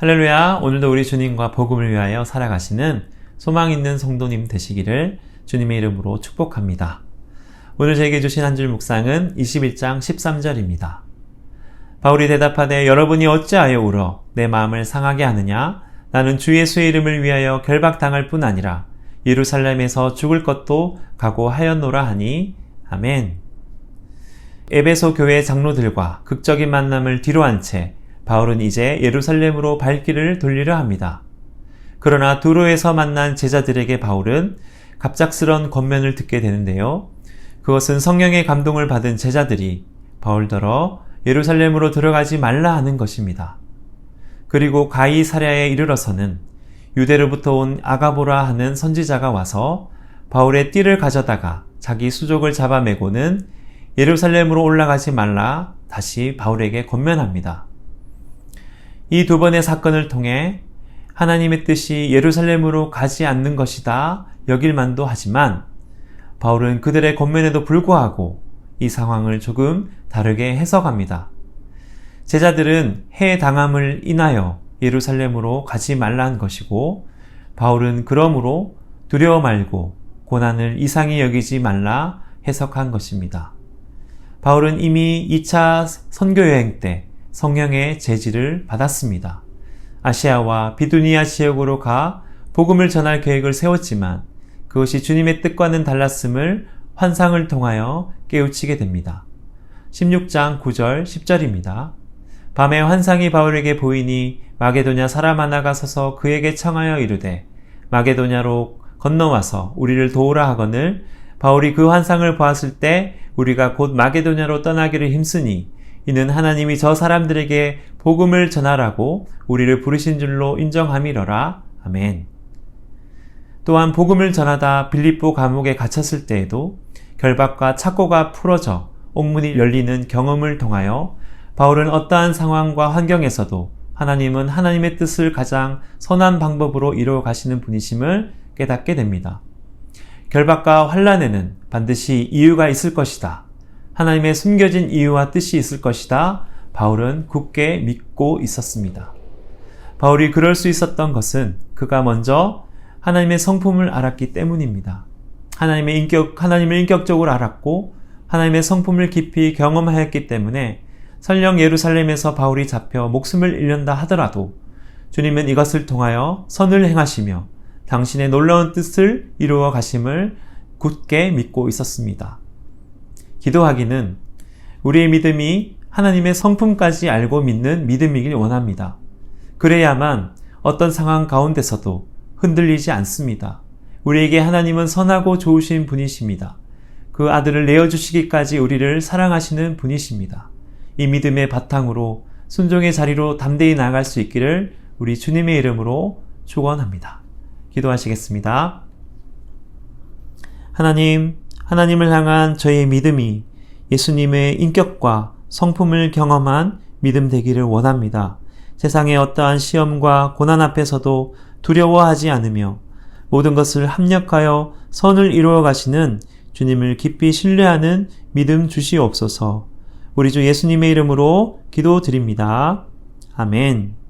할렐루야. 오늘도 우리 주님과 복음을 위하여 살아가시는 소망 있는 성도님 되시기를 주님의 이름으로 축복합니다. 오늘 저에게 주신 한 줄 묵상은 21장 13절입니다. 바울이 대답하되 여러분이 어찌하여 울어 내 마음을 상하게 하느냐? 나는 주 예수의 이름을 위하여 결박당할 뿐 아니라 예루살렘에서 죽을 것도 각오하였노라 하니 아멘. 에베소 교회 장로들과 극적인 만남을 뒤로한 채 바울은 이제 예루살렘으로 발길을 돌리려 합니다. 그러나 두로에서 만난 제자들에게 바울은 갑작스런 권면을 듣게 되는데요. 그것은 성령의 감동을 받은 제자들이 바울더러 예루살렘으로 들어가지 말라 하는 것입니다. 그리고 가이사랴에 이르러서는 유대로부터 온 아가보라 하는 선지자가 와서 바울의 띠를 가져다가 자기 수족을 잡아매고는 예루살렘으로 올라가지 말라 다시 바울에게 권면합니다. 이 두 번의 사건을 통해 하나님의 뜻이 예루살렘으로 가지 않는 것이다 여길만도 하지만 바울은 그들의 권면에도 불구하고 이 상황을 조금 다르게 해석합니다. 제자들은 해당함을 인하여 예루살렘으로 가지 말라는 것이고 바울은 그러므로 두려워 말고 고난을 이상히 여기지 말라 해석한 것입니다. 바울은 이미 2차 선교여행 때 성령의 제지를 받았습니다. 아시아와 비두니아 지역으로 가 복음을 전할 계획을 세웠지만 그것이 주님의 뜻과는 달랐음을 환상을 통하여 깨우치게 됩니다. 16장 9절 10절입니다. 밤에 환상이 바울에게 보이니 마게도냐 사람 하나가 서서 그에게 청하여 이르되 마게도냐로 건너와서 우리를 도우라 하거늘 바울이 그 환상을 보았을 때 우리가 곧 마게도냐로 떠나기를 힘쓰니 이는 하나님이 저 사람들에게 복음을 전하라고 우리를 부르신 줄로 인정함이러라. 아멘. 또한 복음을 전하다 빌립보 감옥에 갇혔을 때에도 결박과 착고가 풀어져 옥문이 열리는 경험을 통하여 바울은 어떠한 상황과 환경에서도 하나님은 하나님의 뜻을 가장 선한 방법으로 이루어 가시는 분이심을 깨닫게 됩니다. 결박과 환난에는 반드시 이유가 있을 것이다. 하나님의 숨겨진 이유와 뜻이 있을 것이다. 바울은 굳게 믿고 있었습니다. 바울이 그럴 수 있었던 것은 그가 먼저 하나님의 성품을 알았기 때문입니다. 하나님을 인격적으로 알았고 하나님의 성품을 깊이 경험하였기 때문에 설령 예루살렘에서 바울이 잡혀 목숨을 잃는다 하더라도 주님은 이것을 통하여 선을 행하시며 당신의 놀라운 뜻을 이루어 가심을 굳게 믿고 있었습니다. 기도하기는 우리의 믿음이 하나님의 성품까지 알고 믿는 믿음이길 원합니다. 그래야만 어떤 상황 가운데서도 흔들리지 않습니다. 우리에게 하나님은 선하고 좋으신 분이십니다. 그 아들을 내어주시기까지 우리를 사랑하시는 분이십니다. 이 믿음의 바탕으로 순종의 자리로 담대히 나아갈 수 있기를 우리 주님의 이름으로 축원합니다. 기도하시겠습니다. 하나님을 향한 저의 믿음이 예수님의 인격과 성품을 경험한 믿음 되기를 원합니다. 세상의 어떠한 시험과 고난 앞에서도 두려워하지 않으며 모든 것을 합력하여 선을 이루어 가시는 주님을 깊이 신뢰하는 믿음 주시옵소서. 우리 주 예수님의 이름으로 기도드립니다. 아멘.